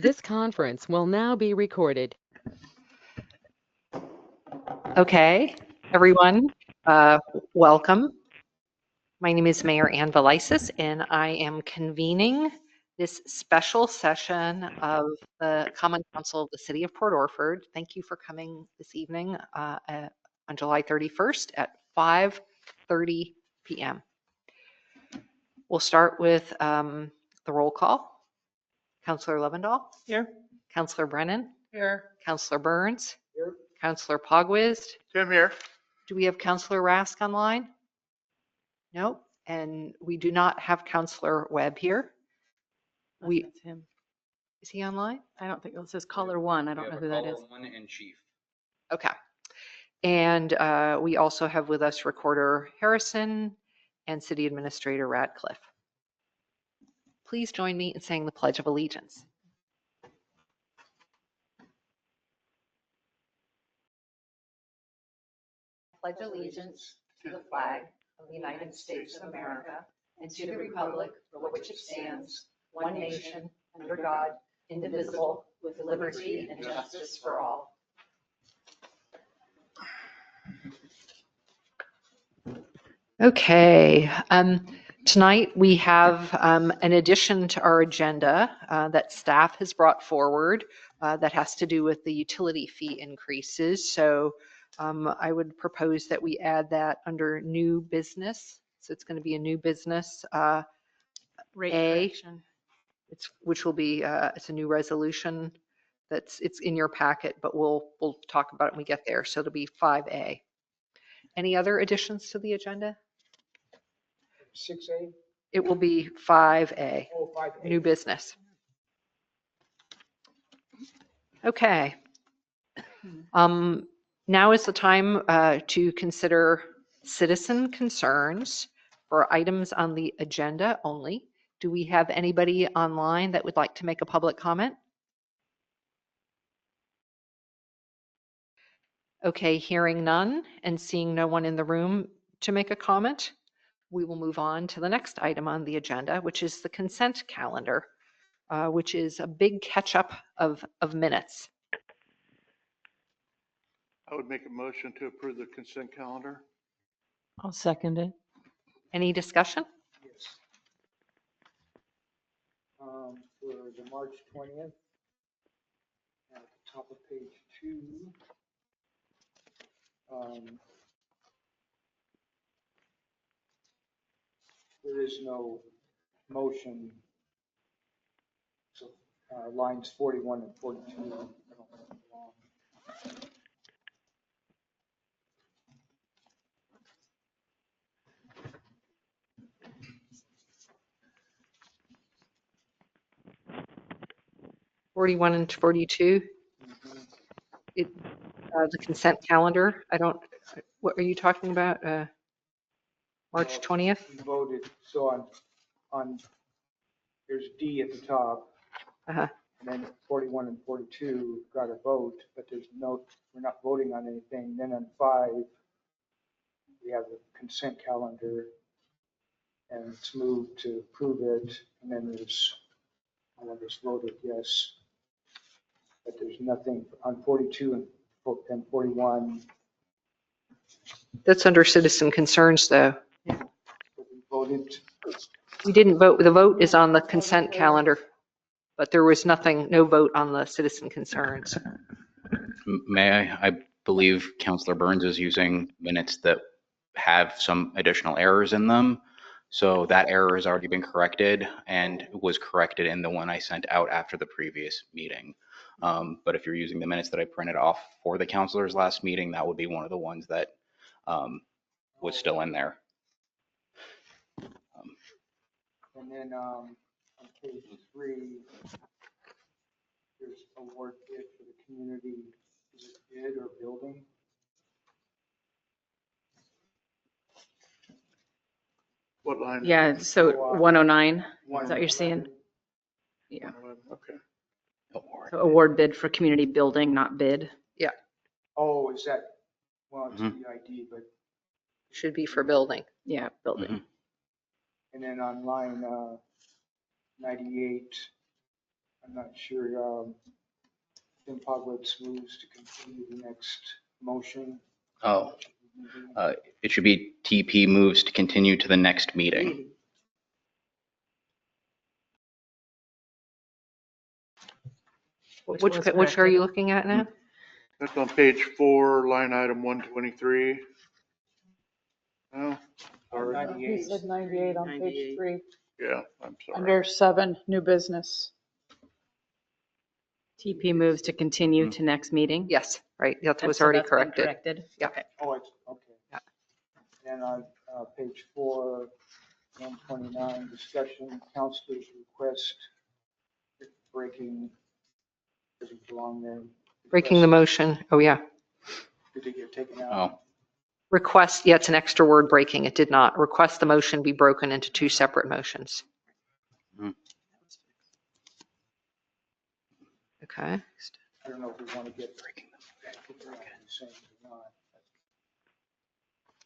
This conference will now be recorded. Okay, everyone, welcome. My name is Mayor Ann Velisis, and I am convening this special session of the Common Council of the City of Port Orford. Thank you for coming this evening on July 31st at 5:30 p.m. We'll start with the roll call. Councilor Levendahl? Here. Councilor Brennan? Here. Councilor Burns? Here. Councilor Pogwizd? Tim here. Do we have Councilor Rask online? Nope. And we do not have Councilor Webb here. That's him. Is he online? I don't think it says caller one. I don't know who that is. One and chief. Okay. And we also have with us Recorder Harrison and City Administrator Radcliffe. Please join me in saying the Pledge of Allegiance. Pledge allegiance to the flag of the United States of America and to the republic for which it stands, one nation, under God, indivisible, with liberty and justice for all. Okay, tonight we have an addition to our agenda that staff has brought forward that has to do with the utility fee increases. So I would propose that we add that under new business. So it's going to be a new business. Rate A. correction. Which will be it's a new resolution it's in your packet, but we'll talk about it when we get there. So it'll be 5A. Any other additions to the agenda? 6A? It will be 5A. Oh, 5A. New business. Okay. Now is the time to consider citizen concerns for items on the agenda only. Do we have anybody online that would like to make a public comment? Okay, hearing none and seeing no one in the room to make a comment, we will move on to the next item on the agenda, which is the consent calendar, which is a big catch-up of minutes. I would make a motion to approve the consent calendar. I'll second it. Any discussion? Yes. For the March 20th, at the top of page 2, there is no motion. So lines 41 and 42 I don't think belong. '41 and 42, the consent calendar. What are you talking about? March 20th? We voted, so on there's D at the top. Uh-huh. And then 41 and 42 got a vote, but we're not voting on anything. Then on 5, we have the consent calendar, and it's moved to approve it. And then I just voted yes, but there's nothing on 42 and 41. That's under citizen concerns, though. We voted. We didn't vote. The vote is on the consent calendar, but there was no vote on the citizen concerns. May I believe Councilor Burns is using minutes that have some additional errors in them. So that error has already been corrected and was corrected in the one I sent out after the previous meeting. But if you're using the minutes that I printed off for the councilors last meeting, that would be one of the ones that was still in there. And then on page 3, there's award bid for the community. Is it bid or building? What line? Yeah, so 109, is that what you're 111. seeing? Yeah. Okay. So award bid for community building, not bid. Oh, is that, well, it's the ID, but, Should be for building. Yeah, building. Mhm. and then on line 98, I'm not sure, Tim Pogwitz moves to continue the next motion. Oh, it should be TP moves to continue to the next meeting. Which was are corrected. you looking at now? That's on page 4, line item 123. Oh, sorry. 98. He said 98 on page 3. Yeah, I'm sorry. Under 7, new business. TP moves to continue to next meeting. Yes, right. That was So already that's been corrected. corrected. Yeah. Okay. Oh, it's, okay. Yeah. And on page 4, 129, discussion, counselor's request, breaking, doesn't belong there. Breaking the Request, motion. Oh, yeah. did it get taken out? Oh, Request, yeah, it's an extra word, breaking. It did not. Request the motion be broken into 2 separate motions. Mhm. Okay. I don't know if we want to get breaking the consent or not.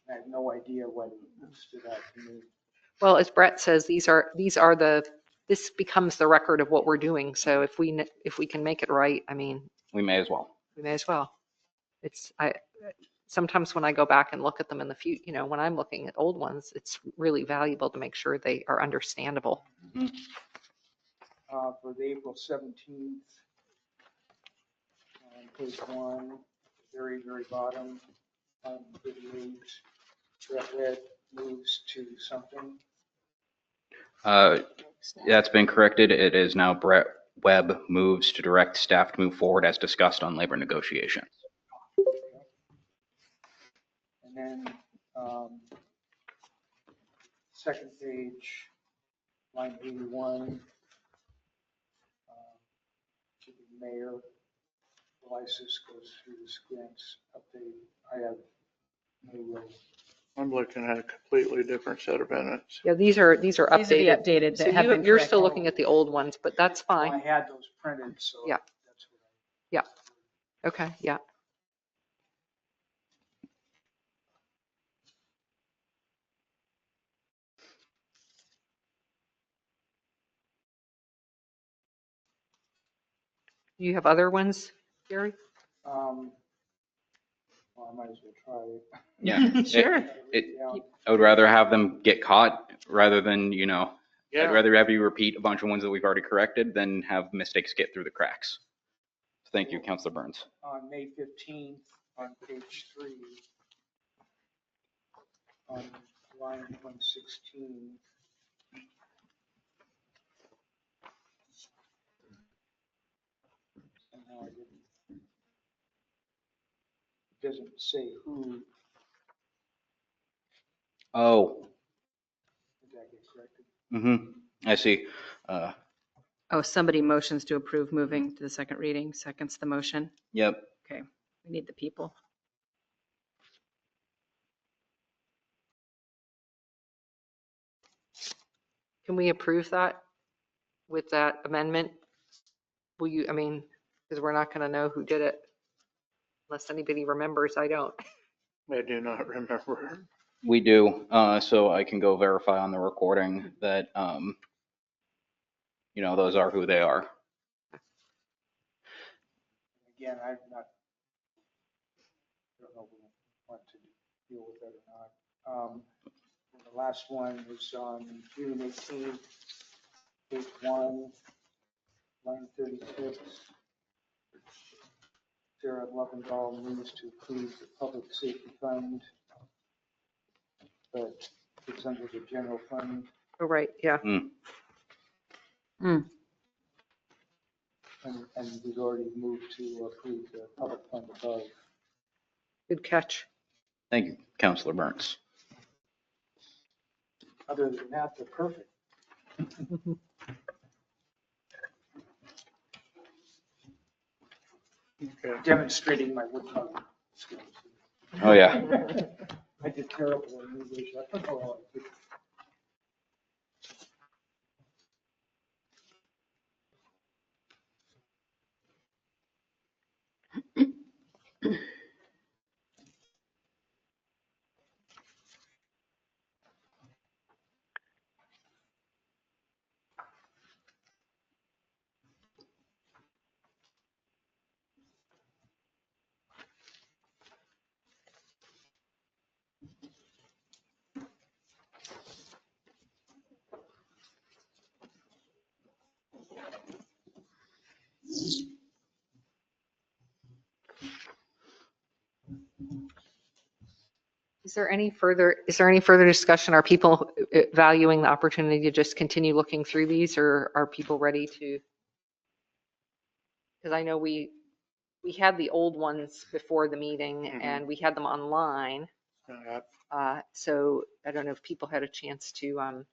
I have no idea what it stood out to me. Well, as Brett says, these are this becomes the record of what we're doing. So if we can make it right, I mean, we may as well. we may as well. Sometimes when I go back and look at them in the future, when I'm looking at old ones, it's really valuable to make sure they are understandable. For the April 17th, on page 1, very, very bottom, on 38, Brett Webb moves to something. That's been corrected. It is now Brett Webb moves to direct staff to move forward as discussed on labor negotiations. And then, second page, line 81, to the mayor, Lysis goes through this grants update. I have no, I'm looking at a completely different set of minutes. Yeah, these are These are the updated. updated So that have been you're still corrected. looking at the old ones, but that's I fine. had those printed, so Yeah. that's what Yeah. Okay, yeah. Do you have other ones, Gary? well, I might as well try it. Yeah. Sure. Yeah. I would rather have them get caught rather than, I'd Yeah, rather have you repeat a bunch of ones that we've already corrected than have mistakes get through the cracks. Thank you, Councilor Burns. On May 15th, on page 3, on line 116. Somehow I didn't. It doesn't say who Oh, did that get corrected. I see. Oh, somebody motions to approve moving to the second reading, seconds the motion. Yep. Okay, we need the people. Can we approve that with that amendment? Will you, because we're not going to know who did it unless anybody remembers. I don't. I do not remember. We do. So I can go verify on the recording that, those are who they are. Again, I don't know if we want to deal with that or not. The last one is on June 18th, page 1, line 36. Sarah Lovendahl moves to approve the public safety fund, but it's under the general fund. Oh, right, yeah. And we've already moved to approve the public fund above. Good catch. Thank you, Councilor Burns. Other than that, they're perfect. Okay. Demonstrating my woodchuck skills. Oh, yeah. I did terrible in English. I don't know how I did. there any further discussion? Are people valuing the opportunity to just continue looking through these, or are people ready to? Because I know we had the old ones before the meeting Mhm. and we had them online. So I don't know if people had a chance to,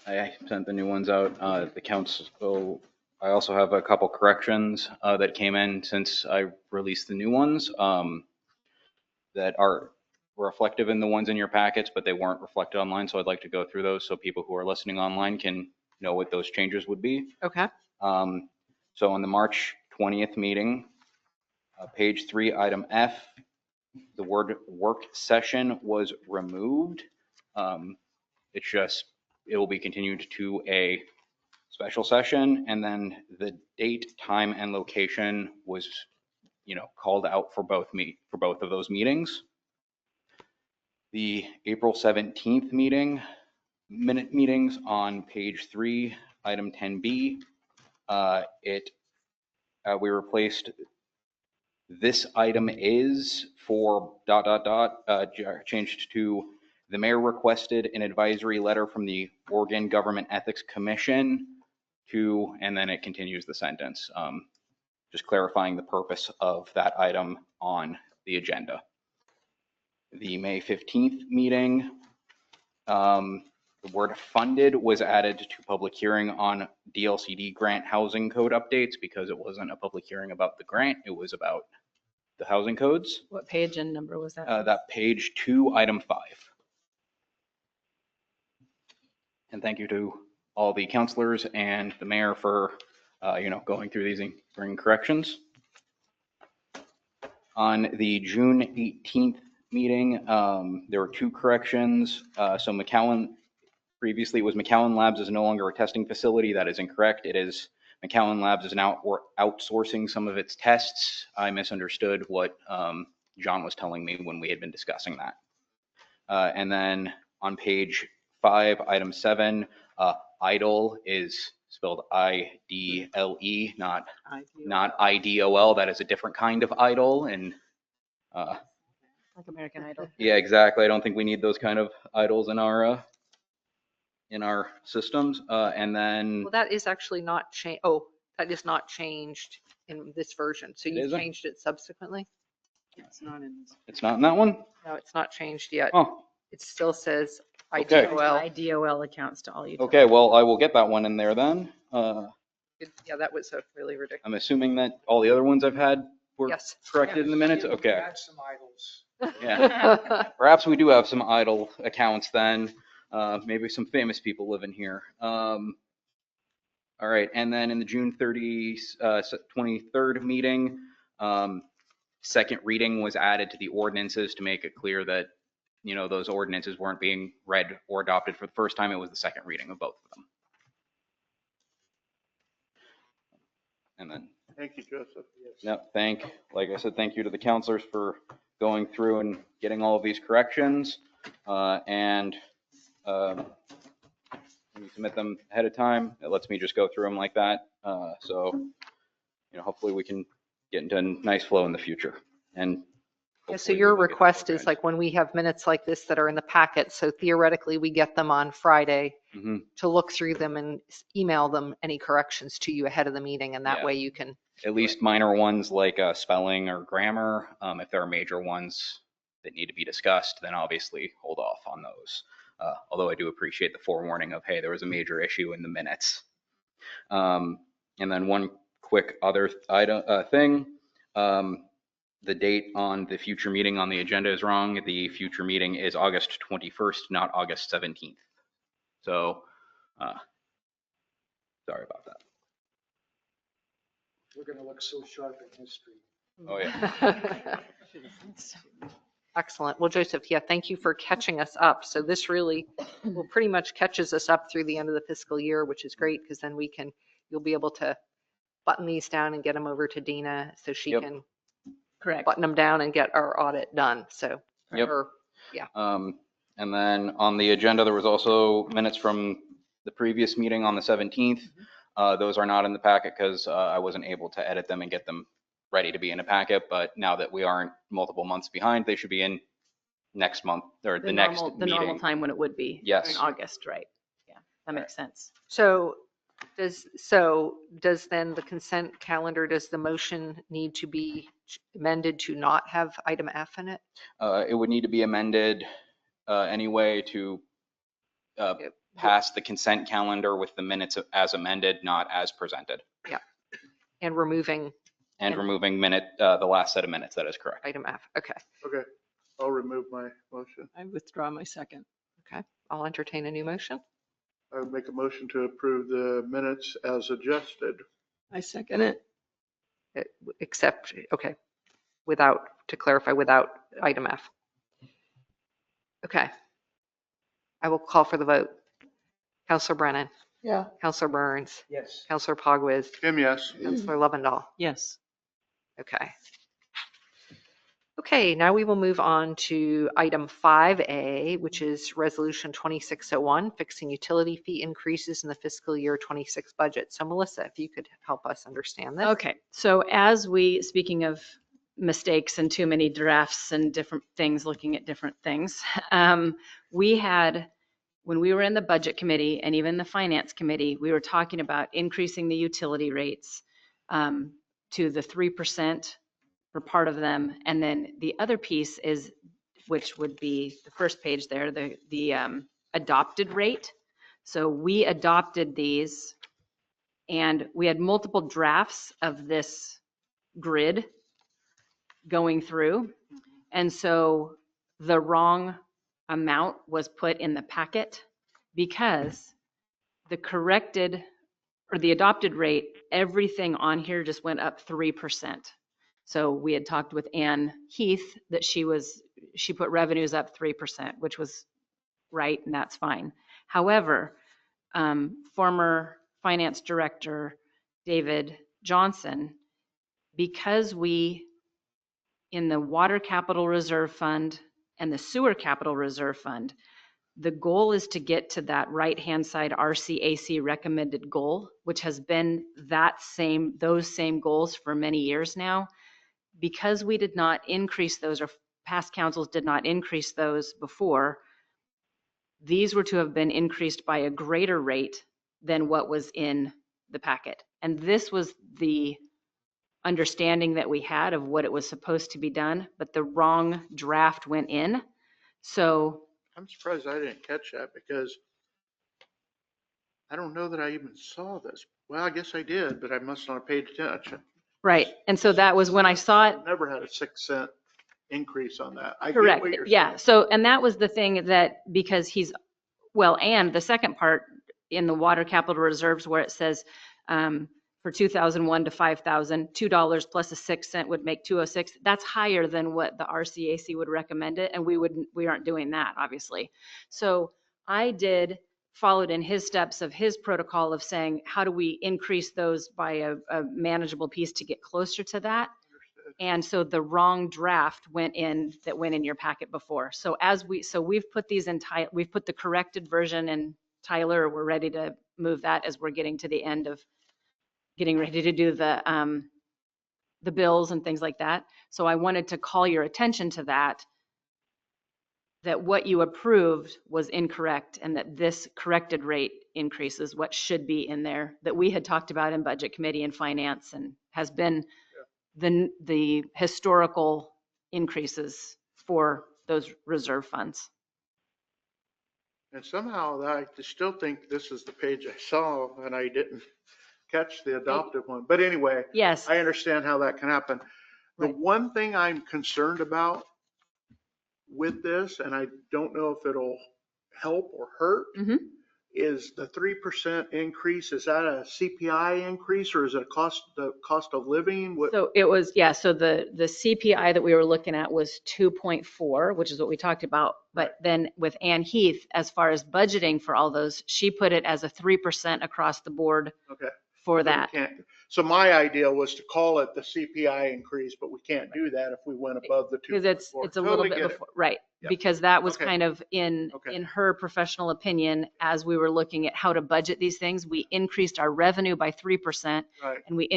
I sent the new ones out. The council, I also have a couple corrections that came in since I released the new ones that are reflective in the ones in your packets, but they weren't reflected online. So I'd like to go through those so people who are listening online can know what those changes would be. okay. So on the March 20th meeting, page 3, item F, the word work session was removed. It will be continued to a special session, and then the date, time, and location was, called out for both of those meetings. The April 17th minute meetings on page 3, item 10B, we replaced this item is for ... changed to the mayor requested an advisory letter from the Oregon Government Ethics Commission to, and then it continues the sentence, just clarifying the purpose of that item on the agenda. The May 15th meeting, the word funded was added to public hearing on DLCD grant housing code updates because it wasn't a public hearing about the grant, it was about the housing codes. What page and number was that? That page 2, item 5. And thank you to all the counselors and the mayor for, going through these and bringing corrections. On the June 18th meeting, there were 2 corrections. So previously it was McAllen Labs is no longer a testing facility. That is incorrect. It is McAllen Labs is now outsourcing some of its tests. I misunderstood what John was telling me when we had been discussing that. And then on page 5, item 7, idle is spelled I-D-L-E, not I-D-O-L. That is a different kind of idle. And Like American Idol. yeah, exactly. I don't think we need those kind of idols in our systems. And then Well, that is actually not that is not changed in this version. So you isn't? changed it subsequently? It's not in this. It's not in that one? No, it's not changed yet. Oh, It still says Okay. IDOL. IDOL accounts to all utilities. okay. Well, I will get that one in there then. Yeah, that was a really ridiculous. I'm assuming that all the other ones I've had were Yes. corrected in the minutes? Okay. Add some idols. Yeah. Perhaps we do have some idle accounts then. Maybe some famous people live in here. All right. And then in the June 23rd meeting, second reading was added to the ordinances to make it clear that, those ordinances weren't being read or adopted for the first time. It was the second reading of both of them. And then, Thank you, Joseph. yep, like I said, thank you to the counselors for going through and getting all of these corrections. And when you submit them ahead of time, it lets me just go through them like that. So, hopefully we can get into a nice flow in the future. And Yeah, so hopefully your we will get request those is like when we have minutes like this that are in the packet, so theoretically we get them on Friday Mhm. to look through them and email them any corrections to you ahead of the meeting, and that Yeah. way you can. At least minor ones like spelling or grammar. If there are major ones that need to be discussed, then obviously hold off on those. Although I do appreciate the forewarning of, hey, there was a major issue in the minutes. And then one quick other item, thing. The date on the future meeting on the agenda is wrong. The future meeting is August 21st, not August 17th. So, sorry about that. We're going to look so sharp in history. Oh, yeah. Excellent. Well, Joseph, yeah, thank you for catching us up. So this really will pretty much catches us up through the end of the fiscal year, which is great because then you'll be able to button these down and get them over to Dina so she Yep. can Correct. button them down and get our audit done. So, Yep. yeah. And then on the agenda, there was also minutes from the previous meeting on the 17th. Those are not in the packet because I wasn't able to edit them and get them ready to be in a packet, but now that we aren't multiple months behind, they should be in next month or the next The normal meeting. time when it would be. Yes. In August, right? Yeah, that makes sense. So does then the consent calendar, does the motion need to be amended to not have item F in it? It would need to be amended anyway to pass the consent calendar with the minutes as amended, not as presented. And removing And removing the last set of minutes, that is correct. item F. Okay. Okay, I'll remove my motion. I withdraw my second. Okay. I'll entertain a new motion. I would make a motion to approve the minutes as adjusted. I second it. Except, okay, to clarify, without item F. Okay. I will call for the vote. Counselor Brennan, Yeah. Counselor Burns, Yes. Counselor Pogwiz, Tim, yes. Counselor Lovendall. Yes. Okay. Okay, now we will move on to item 5A, which is Resolution 2601, fixing utility fee increases in the fiscal year 26 budget. So Melissa, if you could help us understand this. Okay, so speaking of mistakes and too many drafts and different things, looking at different things, we had, when we were in the budget committee and even the finance committee, we were talking about increasing the utility rates to the 3% for part of them. And then the other piece is, which would be the first page there, the adopted rate. So we adopted these and we had multiple drafts of this grid going through. And so the wrong amount was put in the packet because the corrected or the adopted rate, everything on here just went up 3%. So we had talked with Ann Heath that she put revenues up 3%, which was right, and that's fine. However, former finance director David Johnson, because we, in the Water Capital Reserve Fund and the Sewer Capital Reserve Fund, the goal is to get to that right-hand side RCAC recommended goal, which has been those same goals for many years now. Because we did not increase those, or past councils did not increase those before, these were to have been increased by a greater rate than what was in the packet. And this was the understanding that we had of what it was supposed to be done, but the wrong draft went in. So I'm surprised I didn't catch that because I don't know that I even saw this. Well, I guess I did, but I must not have paid attention. right, and so that was when I saw it. I've never had a 6-cent increase on that. I get Correct. what you're Yeah. saying. So, and that was the thing that, because and the second part in the water capital reserves where it says for 2001 to 5,000, $2 plus a 6-cent would make 206. That's higher than what the RCAC would recommend it. And we aren't doing that, obviously. So I followed in his steps of his protocol of saying, how do we increase those by a manageable piece to get closer to that? And so the wrong draft went in your packet before. So we've put these in, we've put the corrected version in Tyler. We're ready to move that as we're getting to the end of getting ready to do the bills and things like that. So I wanted to call your attention to that what you approved was incorrect and that this corrected rate increase is what should be in there, that we had talked about in budget committee and finance and has been the historical increases for those reserve funds. And somehow I still think this is the page I saw and I didn't catch the adopted one. But anyway, Yes. I understand how that can happen. The Right. one thing I'm concerned about with this, and I don't know if it'll help or hurt, is the 3% increase. Is that a CPI increase or is it the cost of living? So it was, so the CPI that we were looking at was 2.4, which is what we talked about. But then with Ann Heath, as far as budgeting for all those, she put it as a 3% across the board Okay. for that. So my idea was to call it the CPI increase, but we can't do that if we went above the 2.4. Because it's a little bit before, right? Yeah. Because that was Okay. kind of in her professional opinion, as we were looking at how to budget these things, we increased our revenue by 3%. Right. And we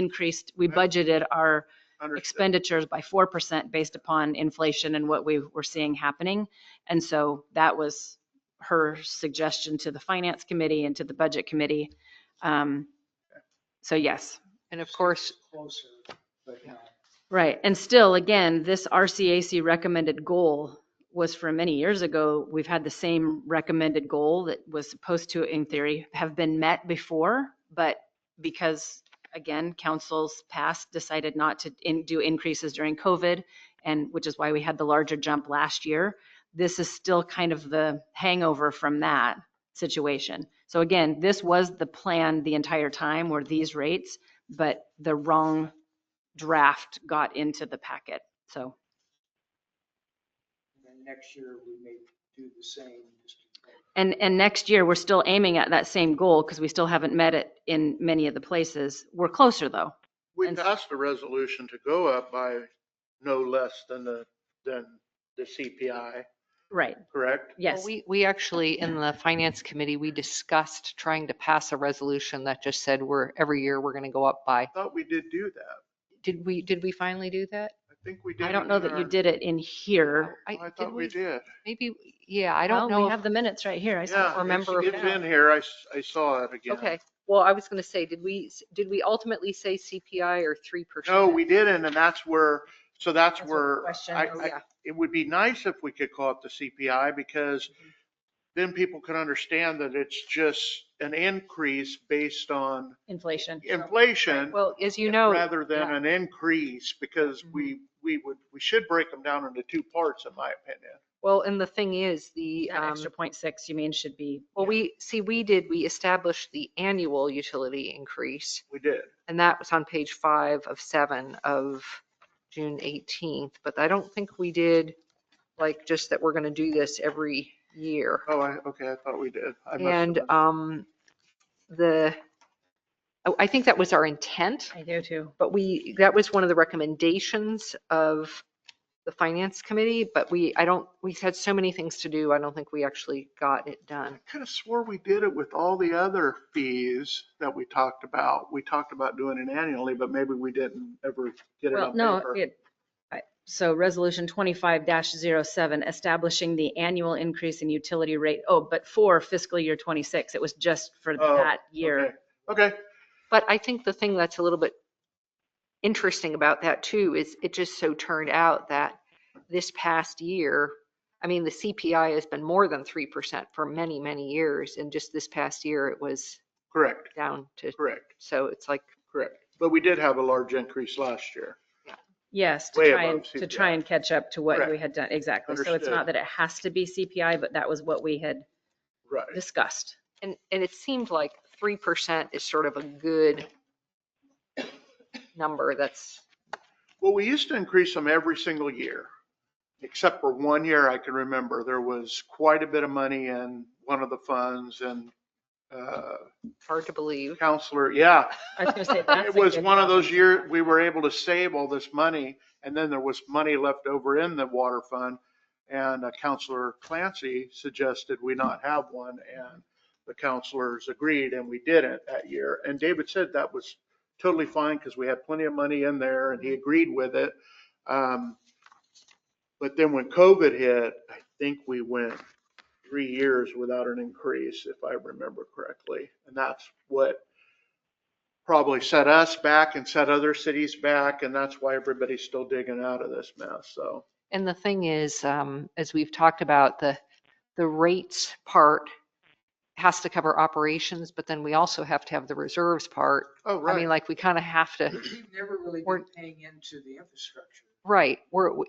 budgeted our Understood. expenditures by 4% based upon inflation and what we were seeing happening. And so that was her suggestion to the finance committee and to the budget committee. So yes, And of course, Closer, but not. right. And still, again, this RCAC recommended goal was from many years ago. We've had the same recommended goal that was supposed to, in theory, have been met before, but because, again, councils past decided not to do increases during COVID, and which is why we had the larger jump last year. This is still kind of the hangover from that situation. So again, this was the plan the entire time, were these rates, but the wrong draft got into the packet. So And then next year, we may do the same. And next year, we're still aiming at that same goal because we still haven't met it in many of the places. We're closer though. We And- passed a resolution to go up by no less than the CPI, Right. correct? Yes. well, we actually, in the finance committee, we discussed trying to pass a resolution that just said every year we're going to go up by. I thought we did do that. Did we finally do that? I think we did. I don't know that you did it in here. I thought we did. Maybe, yeah, I don't Well, know. We if- have the minutes right here. I Yeah, saw. remember it's if- in here. I saw it again. Okay, well, I was going to say, did we ultimately say CPI or 3%? No, we didn't, and that's where That's what the where question I, is. I- it would be nice if we could call it the CPI, because then people can understand that it's just an increase based on Inflation. inflation Well, as you know, rather than yeah. an increase, because we should break them down into two parts, in my opinion. Well, and the thing is, That extra 0.6 you mean should be. well, we established the annual utility increase, We did. and that was on page 5 of 7 of June 18th, but I don't think we did, like, just that we're going to do this every year. Oh, okay, I thought we did. I must have And missed I think that was our intent, I do too. but that was one of the recommendations of the finance committee, but we had so many things to do, I don't think we actually got it done. I could have swore we did it with all the other fees that we talked about. We talked about doing it annually, but maybe we didn't ever get it Well, on no, paper. so resolution 25-07, establishing the annual increase in utility rate. Oh, but for fiscal year 26, it was just for Oh, that year. Okay, But I think the thing that's a little bit interesting about that too is it just so turned out that this past year, I mean, the CPI has been more than 3% for many, many years. And just this past year, it was correct, down to, correct, so it's like, correct. But we did have a large increase last year. Yes, Way to above try and catch up to what we Correct. had done. Exactly. So it's Understood. not that it has to be CPI, but that was what we had Right. discussed. and it seemed like 3% is sort of a good number that's, Well, we used to increase them every single year, except for one year I can remember. There was quite a bit of money in one of the funds, and hard to believe. counselor, yeah. I was going to say, that's It a was good one of problem. those years we were able to save all this money, and then there was money left over in the water fund. And Counselor Clancy suggested we not have one, and the counselors agreed, and we didn't that year. And David said that was totally fine because we had plenty of money in there, and he agreed with it. But then when COVID hit, I think we went 3 years without an increase, if I remember correctly. And that's what probably set us back and set other cities back, and that's why everybody's still digging out of this mess, so. And the thing is, as we've talked about, the rates part has to cover operations, but then we also have to have the reserves part. Oh, I mean, like, we kind of have to, We've never really We're- been paying into the infrastructure. right,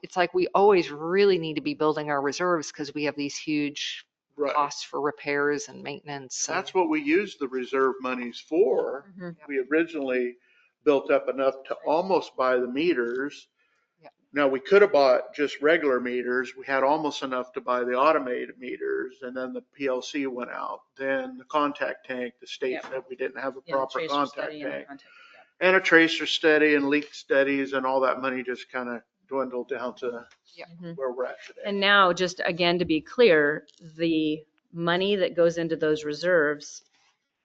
it's like we always really need to be building our reserves because we have these huge Right. costs for repairs and maintenance. and- That's what we used the reserve monies for. Mhm. We originally built up enough to almost buy the meters. Yeah. Now, we could have bought just regular meters. We had almost enough to buy the automated meters, and then the PLC went out. Then the contact tank, the state Yep. said we didn't have a Yeah, the proper tracer contact study and the tank. contact, yeah. And a tracer study and leak studies, and all that money just kind of dwindled down to Mhm. where we're at today. And now, just again, to be clear, the money that goes into those reserves,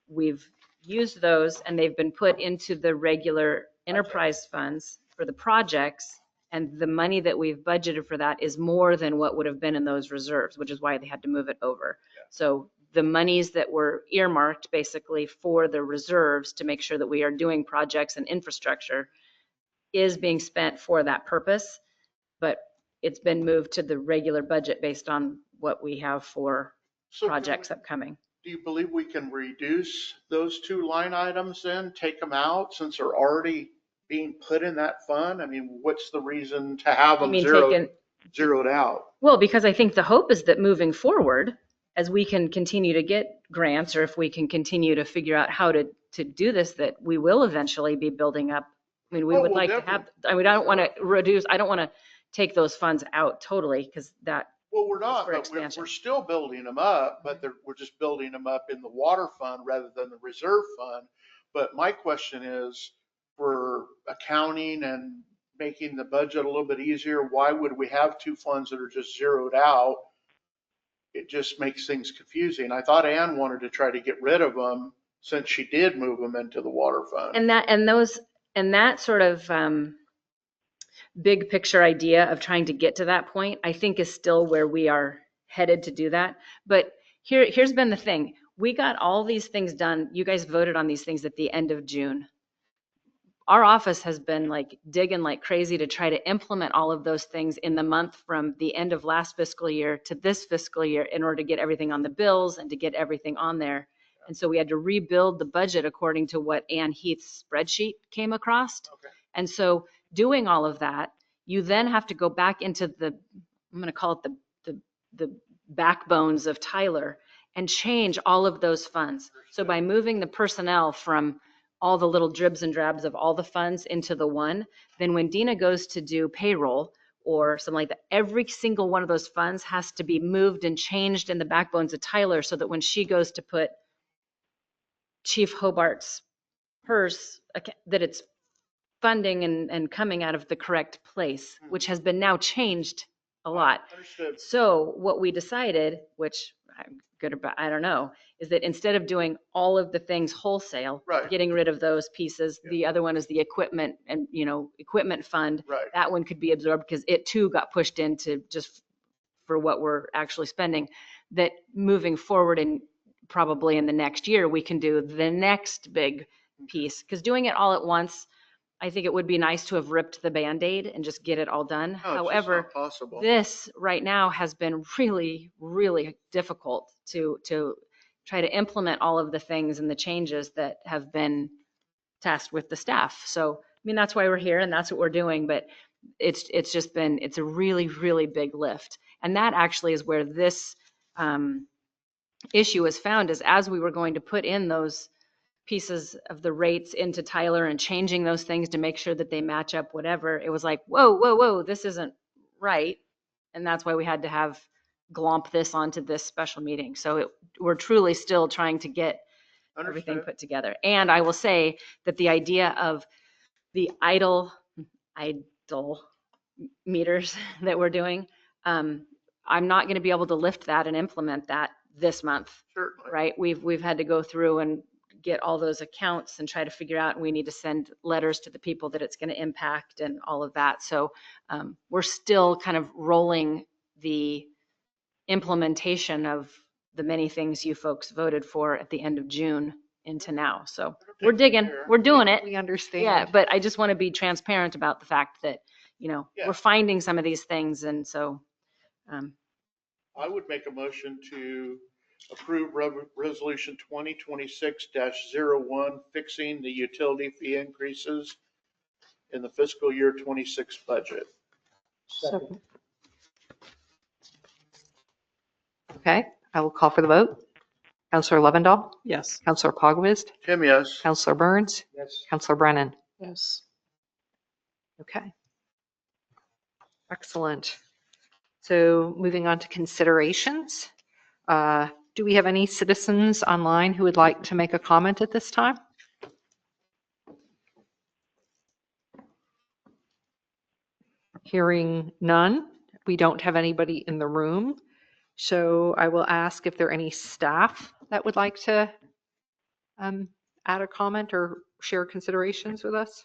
we've used those and they've been put into the regular enterprise funds for the projects, and the money that we've budgeted for that is more than what would have been in those reserves, which is why they had to move it over. So the monies that were earmarked basically for the reserves to make sure that we are doing projects and infrastructure is being spent for that purpose, but it's been moved to the regular budget based on what we have for So can projects upcoming. do you believe we can reduce those two line items then, take them out since they're already being put in that fund? I mean, what's the reason to have I them mean, zeroed out? well, because I think the hope is that moving forward, as we can continue to get grants, or if we can continue to figure out how to do this, that we will eventually be building up. I mean, we Oh, would well, like to have, definitely. I mean, I don't want to reduce, I don't want to take those funds out totally, because that, Well, we're not, for but we're expansion. still building them up, but we're just building them up in the water fund rather than the reserve fund. But my question is, for accounting and making the budget a little bit easier, why would we have two funds that are just zeroed out? It just makes things confusing. I thought Ann wanted to try to get rid of them since she did move them into the water fund. and that sort of big picture idea of trying to get to that point, I think is still where we are headed to do that. But here's been the thing. We got all these things done. You guys voted on these things at the end of June. Our office has been like digging like crazy to try to implement all of those things in the month from the end of last fiscal year to this fiscal year in order to get everything on the bills and to get everything on there. And so we had to rebuild the budget according to what Ann Heath's spreadsheet came across. Okay. And so doing all of that, you then have to go back into I'm going to call it the backbones of Tyler and change all of those funds. So by moving the personnel from all the little dribs and drabs of all the funds into the one, then when Dina goes to do payroll or something like that, every single one of those funds has to be moved and changed in the backbones of Tyler so that when she goes to put Chief Hobart's hers, that it's funding and coming out of the correct place, which has been now changed a lot. Understood. So what we decided, which I'm good about, I don't know, is that instead of doing all of the things wholesale, Right. getting rid of those pieces, Yeah. the other one is the equipment and, equipment fund. Right. That one could be absorbed because it too got pushed into just for what we're actually spending. That moving forward and probably in the next year, we can do the next big piece. Because doing it all at once, I think it would be nice to have ripped the Band-Aid and just get it all done. No, it's just However, not possible. this right now has been really, really difficult to try to implement all of the things and the changes that have been tasked with the staff. So, I mean, that's why we're here and that's what we're doing, but it's a really, really big lift. And that actually is where this issue is found, is as we were going to put in those pieces of the rates into Tyler and changing those things to make sure that they match up, whatever, it was like, whoa, this isn't right. And that's why we had to have glomp this onto this special meeting. So we're truly still trying to get everything Understood. put together. And I will say that the idea of the idle meters that we're doing, I'm not going to be able to lift that and implement that this month, Certainly. right? We've had to go through and get all those accounts and try to figure out, and we need to send letters to the people that it's going to impact and all of that. So we're still kind of rolling the implementation of the many things you folks voted for at the end of June into now. So we're digging, we're doing it. We understand. Yeah, but I just want to be transparent about the fact that, Yeah. we're finding some of these things. And so, I would make a motion to approve resolution 2026-01, fixing the utility fee increases in the fiscal year 26 budget. Second. Okay, I will call for the vote. Counselor Lovendall, Yes. Counselor Pogwizd, Tim, yes. Counselor Burns, Yes. Counselor Brennan. Yes. Okay. Excellent. So moving on to considerations. Do we have any citizens online who would like to make a comment at this time? Hearing none. We don't have anybody in the room. So I will ask if there are any staff that would like to add a comment or share considerations with us.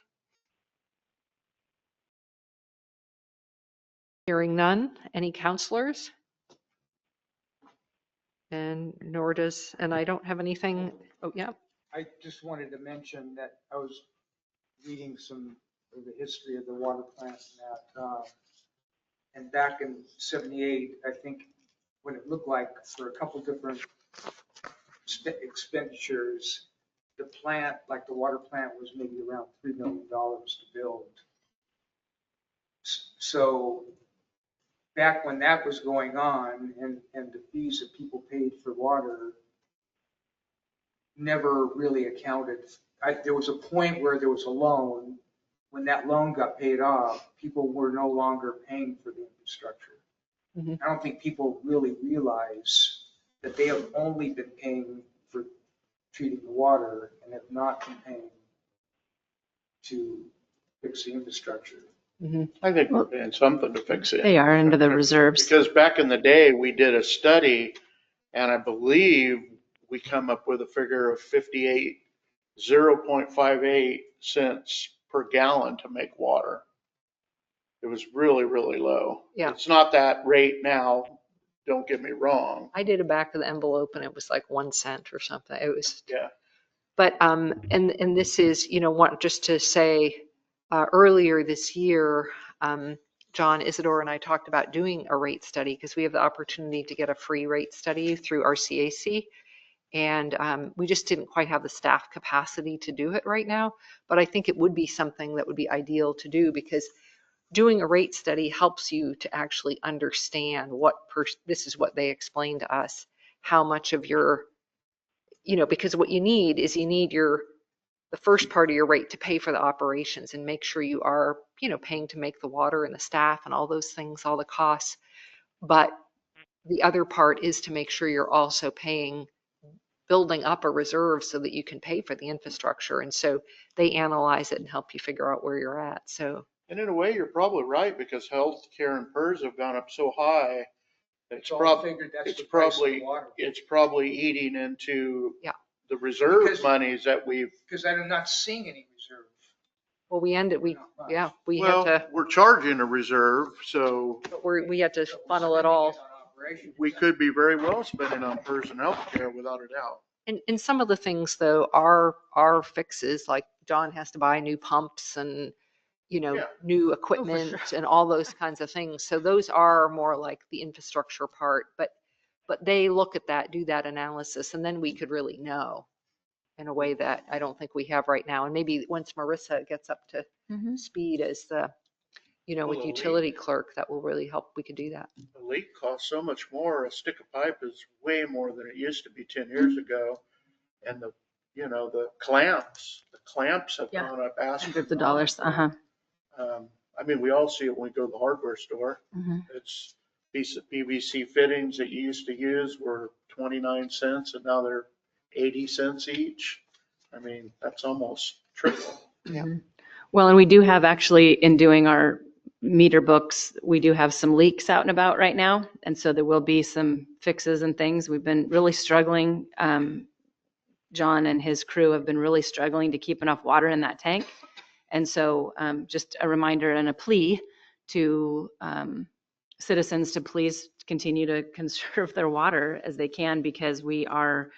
Hearing none. Any counselors? And nor does, and I don't have anything. Oh, yeah. I just wanted to mention that I was reading some of the history of the water plant and that, and back in 78, I think what it looked like for a couple different expenditures, the plant, like the water plant, was maybe around $3 million to build. So back when that was going on and the fees that people paid for water never really accounted. There was a point where there was a loan. When that loan got paid off, people were no longer paying for the infrastructure. Mhm. I don't think people really realize that they have only been paying for treating the water and have not been paying to fix the infrastructure. I think we're paying something to fix it. They are under the reserves. Because back in the day, we did a study and I believe we come up with a figure of 0.58 cents per gallon to make water. It was really, really low. Yeah. It's not that rate now, don't get me wrong. I did a back of the envelope and it was like 1 cent or something. It was, Yeah. but, and this is, just to say, earlier this year, John Isidore and I talked about doing a rate study because we have the opportunity to get a free rate study through RCAC. And we just didn't quite have the staff capacity to do it right now. But I think it would be something that would be ideal to do because doing a rate study helps you to actually understand this is what they explained to us, how much of your, because what you need is the first part of your rate to pay for the operations and make sure you are, paying to make the water and the staff and all those things, all the costs. But the other part is to make sure you're also building up a reserve so that you can pay for the infrastructure. And so they analyze it and help you figure out where you're at. So. And in a way, you're probably right because healthcare and PERS have gone up so high. It's all figured, that's the price of water. It's probably eating into Yeah. the reserve Because- monies that we've. Because I'm not seeing any reserve. Well, we had Well, to, we're charging a reserve, so we had to funnel it all. we could be very well spending on PERS and healthcare without a doubt. And some of the things though are fixes, like John has to buy new pumps and, Yeah. new equipment and all those kinds of things. So those are more like the infrastructure part, but they look at that, do that analysis, and then we could really know in a way that I don't think we have right now. And maybe once Marissa gets up to speed as the, Well, with a utility clerk, that will really help. We could do that. A leak costs so much more. A stick of pipe is way more than it used to be 10 years ago. And the clamps have Yeah. gone up Hundreds of dollars. Uh-huh. I mean, we all see it when we go to the hardware store. Mhm. It's piece of PVC fittings that you used to use were 29 cents and now they're 80 cents each. I mean, that's almost triple. Well, and we do have actually, in doing our meter books, we do have some leaks out and about right now. And so there will be some fixes and things. We've been really struggling. John and his crew have been really struggling to keep enough water in that tank. And so just a reminder and a plea to citizens to please continue to conserve their water as they can, because we are,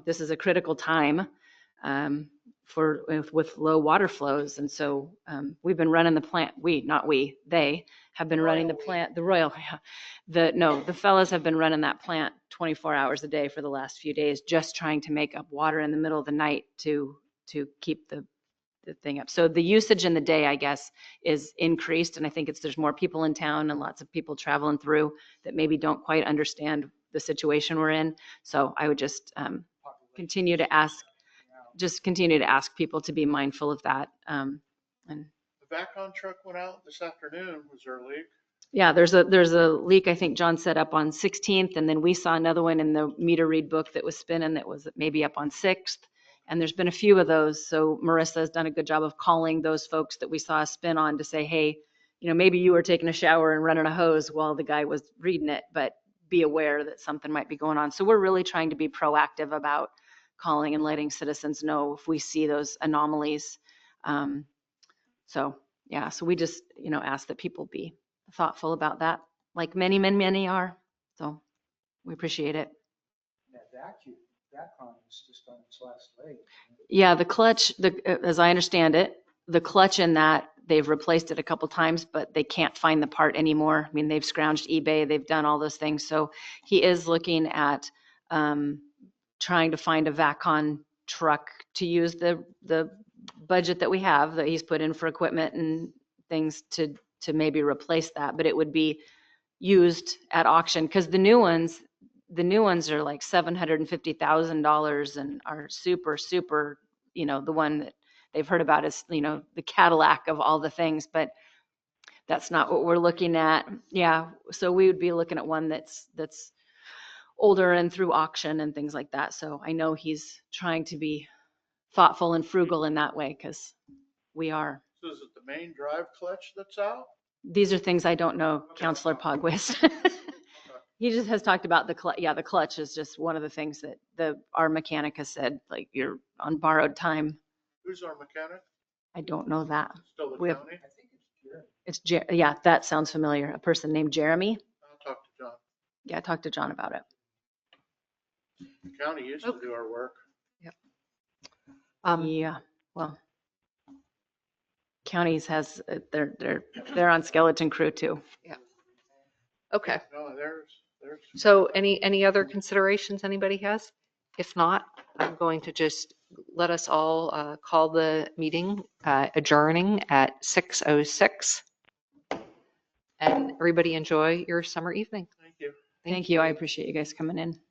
this is a critical time with low water flows. And so we've been running the plant, they have been running the plant, the fellas have been running that plant 24 hours a day for the last few days, just trying to make up water in the middle of the night to keep the thing up. So the usage in the day, I guess, is increased. And I think there's more people in town and lots of people traveling through that maybe don't quite understand the situation we're in. So I would just continue to ask people to be mindful of that. And The VACCON truck went out this afternoon. Was there a leak? yeah, there's a leak, I think John set up on 16th, and then we saw another one in the meter read book that was spinning that was maybe up on 6th. And there's been a few of those. So Marissa has done a good job of calling those folks that we saw a spin on to say, hey, maybe you were taking a shower and running a hose while the guy was reading it, but be aware that something might be going on. So we're really trying to be proactive about calling and letting citizens know if we see those anomalies. So we just, ask that people be thoughtful about that, like many, many, many are. So we appreciate it. That VACCON is just on its last leg. Yeah, the clutch, as I understand it, the clutch in that, they've replaced it a couple times, but they can't find the part anymore. I mean, they've scrounged eBay, they've done all those things. So he is looking at trying to find a VACCON truck to use the budget that we have, that he's put in for equipment and things to maybe replace that. But it would be used at auction, because the new ones are like $750,000 and are super, super, the one that they've heard about is, the Cadillac of all the things, but that's not what we're looking at. Yeah. So we would be looking at one that's older and through auction and things like that. So I know he's trying to be thoughtful and frugal in that way, because we are. So is it the main drive clutch that's out? These are things I don't know, Counselor Pogwist. He just has talked about the clutch. Yeah, the clutch is just one of the things that our mechanic has said, like, you're on borrowed time. Who's our mechanic? I don't know that. Still the We have- county? I think it's Jeremy. Yeah, that sounds familiar. A person named Jeremy. I'll talk to John. Yeah, talk to John about it. The county used to do our work. Yeah, well, counties has, they're on skeleton crew too. Okay. No, there's. So any other considerations anybody has? If not, I'm going to just let us all call the meeting adjourning at 6:06. And everybody enjoy your summer evening. Thank you. Thank you. I appreciate you guys coming in.